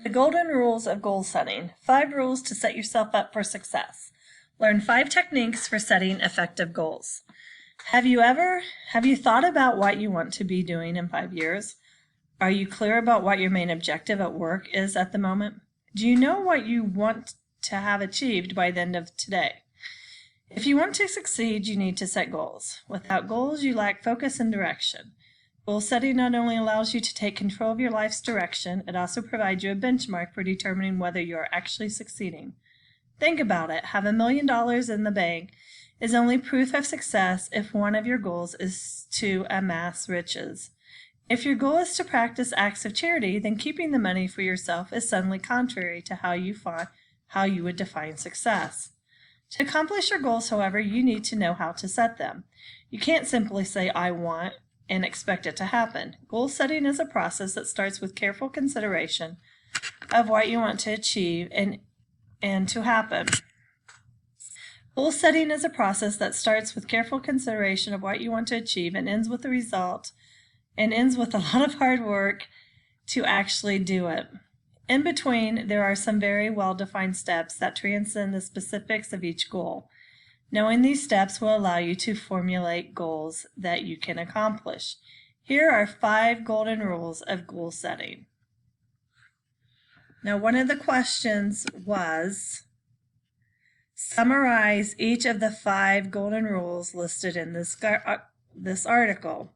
The Golden Rules of Goal Setting. 5 rules to set yourself up for success. Learn 5 techniques for setting effective goals. Have you thought about what you want to be doing in 5 years? Are you clear about what your main objective at work is at the moment? Do you know what you want to have achieved by the end of today? If you want to succeed, you need to set goals. Without goals, you lack focus and direction. Goal setting not only allows you to take control of your life's direction, it also provides you a benchmark for determining whether you are actually succeeding. Think about it. Have $1 million in the bank is only proof of success if one of your goals is to amass riches. If your goal is to practice acts of charity, then keeping the money for yourself is suddenly contrary to how you would define success. To accomplish your goals, however, you need to know how to set them. You can't simply say, "I want," and expect it to happen. Goal setting is a process that starts with careful consideration of what you want to achieve and to happen. Goal setting is a process that starts with careful consideration of what you want to achieve and ends with a lot of hard work to actually do it. In between, there are some very well-defined steps that transcend the specifics of each goal. Knowing these steps will allow you to formulate goals that you can accomplish. Here are 5 golden rules of goal setting. Now, one of the questions was, summarize each of the 5 golden rules listed in this article.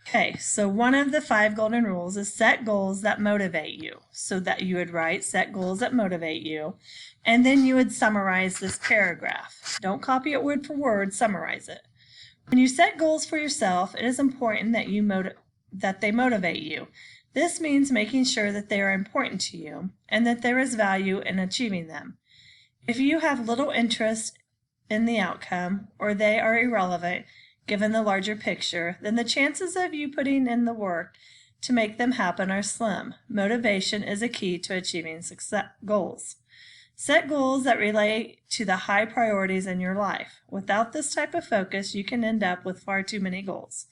Okay, so one of the 5 golden rules is set goals that motivate you. So that you would write, set goals that motivate you, and then you would summarize this paragraph. Don't copy it word for word, summarize it. When you set goals for yourself, it is important that they motivate you. This means making sure that they are important to you and that there is value in achieving them. If you have little interest in the outcome or they are irrelevant, given the larger picture, then the chances of you putting in the work to make them happen are slim. Motivation is a key to achieving goals. Set goals that relate to the high priorities in your life. Without this type of focus, you can end up with far too many goals,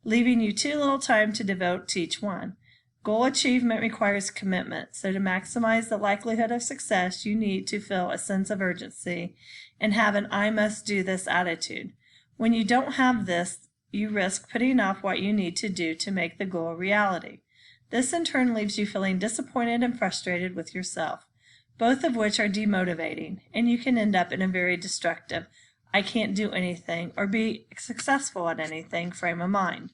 leaving you too little time to devote to each one. Goal achievement requires commitment, so to maximize the likelihood of success, you need to feel a sense of urgency and have an "I must do this" attitude. When you don't have this, you risk putting off what you need to do to make the goal a reality. This in turn leaves you feeling disappointed and frustrated with yourself, both of which are demotivating, and you can end up in a very destructive, "I can't do anything" or "be successful at anything" frame of mind.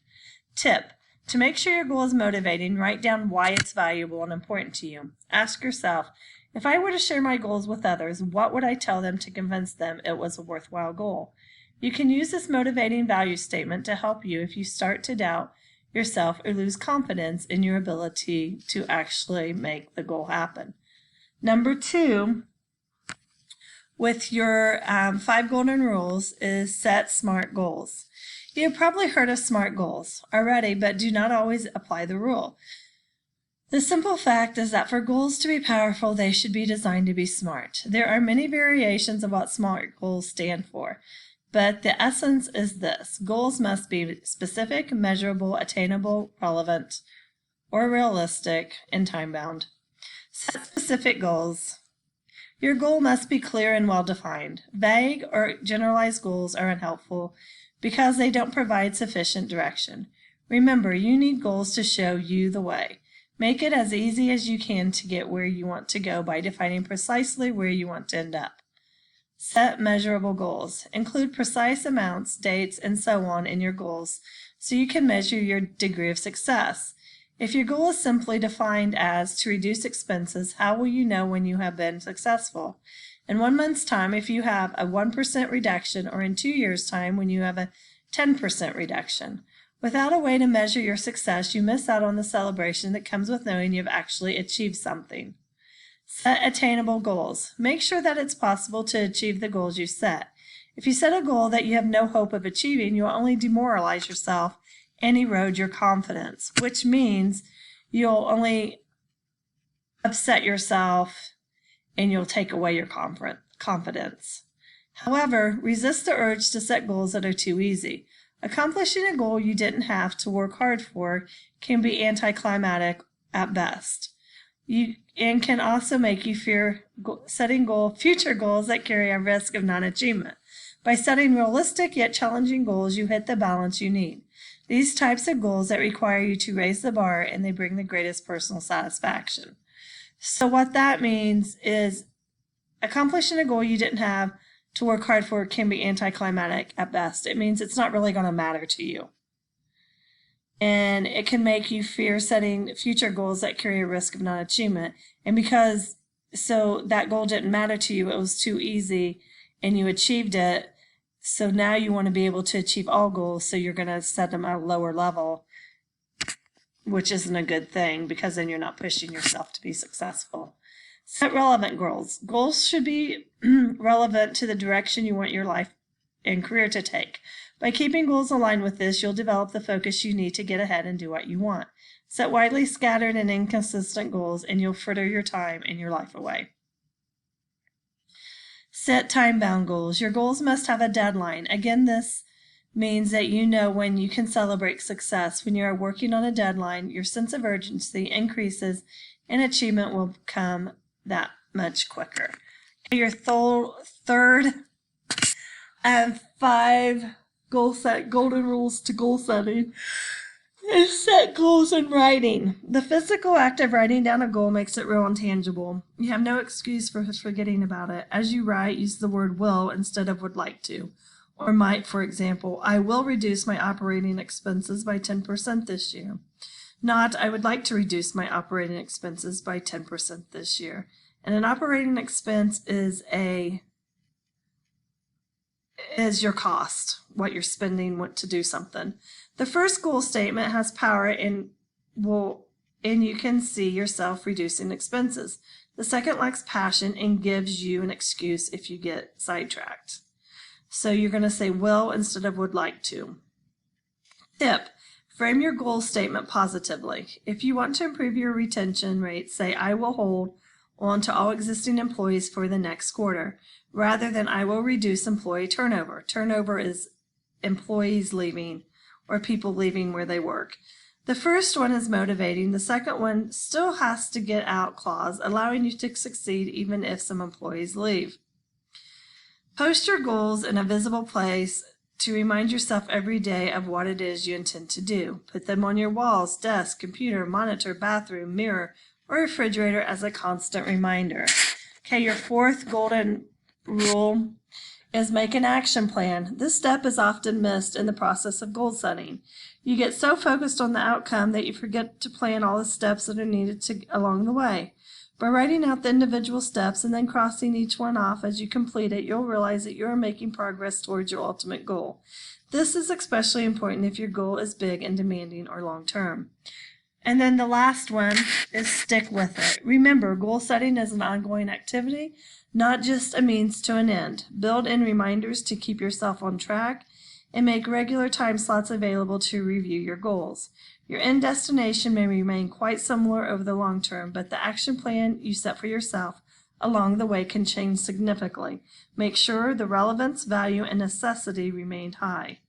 Tip: to make sure your goal is motivating, write down why it's valuable and important to you. Ask yourself, if I were to share my goals with others, what would I tell them to convince them it was a worthwhile goal? You can use this motivating value statement to help you if you start to doubt yourself or lose confidence in your ability to actually make the goal happen. Number 2, with your 5 golden rules, is set SMART goals. You have probably heard of SMART goals already, but do not always apply the rule. The simple fact is that for goals to be powerful, they should be designed to be SMART. There are many variations of what SMART goals stand for, but the essence is this: goals must be specific, measurable, attainable, relevant, or realistic, and time-bound. Set specific goals. Your goal must be clear and well-defined. Vague or generalized goals are unhelpful because they don't provide sufficient direction. Remember, you need goals to show you the way. Make it as easy as you can to get where you want to go by defining precisely where you want to end up. Set measurable goals. Include precise amounts, dates, and so on in your goals so you can measure your degree of success. If your goal is simply defined as to reduce expenses, how will you know when you have been successful? In 1 month's time, if you have a 1% reduction, or in 2 years' time when you have a 10% reduction. Without a way to measure your success, you miss out on the celebration that comes with knowing you've actually achieved something. Set attainable goals. Make sure that it's possible to achieve the goals you set. If you set a goal that you have no hope of achieving, you'll only demoralize yourself and erode your confidence, which means you'll only upset yourself and you'll take away your confidence. However, resist the urge to set goals that are too easy. Accomplishing a goal you didn't have to work hard for can be anticlimactic at best. and can also make you fear setting future goals that carry a risk of non-achievement. By setting realistic yet challenging goals, you hit the balance you need. These types of goals that require you to raise the bar, and they bring the greatest personal satisfaction. So what that means is accomplishing a goal you didn't have to work hard for can be anticlimactic at best. It means it's not really going to matter to you. And it can make you fear setting future goals that carry a risk of non-achievement. And because so that goal didn't matter to you, it was too easy and you achieved it. So now you want to be able to achieve all goals, so you're going to set them at a lower level, which isn't a good thing because then you're not pushing yourself to be successful. Set relevant goals. Goals should be relevant to the direction you want your life and career to take. By keeping goals aligned with this, you'll develop the focus you need to get ahead and do what you want. Set widely scattered and inconsistent goals, and you'll fritter your time and your life away. Set time-bound goals. Your goals must have a deadline. Again, this means that you know when you can celebrate success. When you are working on a deadline, your sense of urgency increases and achievement will come that much quicker. Your third of 5 golden rules to goal setting is set goals in writing. The physical act of writing down a goal makes it real and tangible. You have no excuse for forgetting about it. As you write, use the word will instead of would like to, or might. For example, I will reduce my operating expenses by 10% this year. Not, I would like to reduce my operating expenses by 10% this year. And an operating expense is your cost, what you're spending to do something. The first goal statement has power and you can see yourself reducing expenses. The second lacks passion and gives you an excuse if you get sidetracked. So you're going to say will instead of would like to. Tip: frame your goal statement positively. If you want to improve your retention rate, say I will hold on to all existing employees for the next quarter, rather than I will reduce employee turnover. Turnover is employees leaving or people leaving where they work. The first one is motivating. The second one still has to get out clause, allowing you to succeed even if some employees leave. Post your goals in a visible place to remind yourself every day of what it is you intend to do. Put them on your walls, desk, computer, monitor, bathroom, mirror, or refrigerator as a constant reminder. Okay, your fourth golden rule is make an action plan. This step is often missed in the process of goal setting. You get so focused on the outcome that you forget to plan all the steps that are needed along the way. By writing out the individual steps and then crossing each one off as you complete it, you'll realize that you are making progress towards your ultimate goal. This is especially important if your goal is big and demanding or long-term. And then the last one is stick with it. Remember, goal setting is an ongoing activity, not just a means to an end. Build in reminders to keep yourself on track and make regular time slots available to review your goals. Your end destination may remain quite similar over the long term, but the action plan you set for yourself along the way can change significantly. Make sure the relevance, value, and necessity remain high.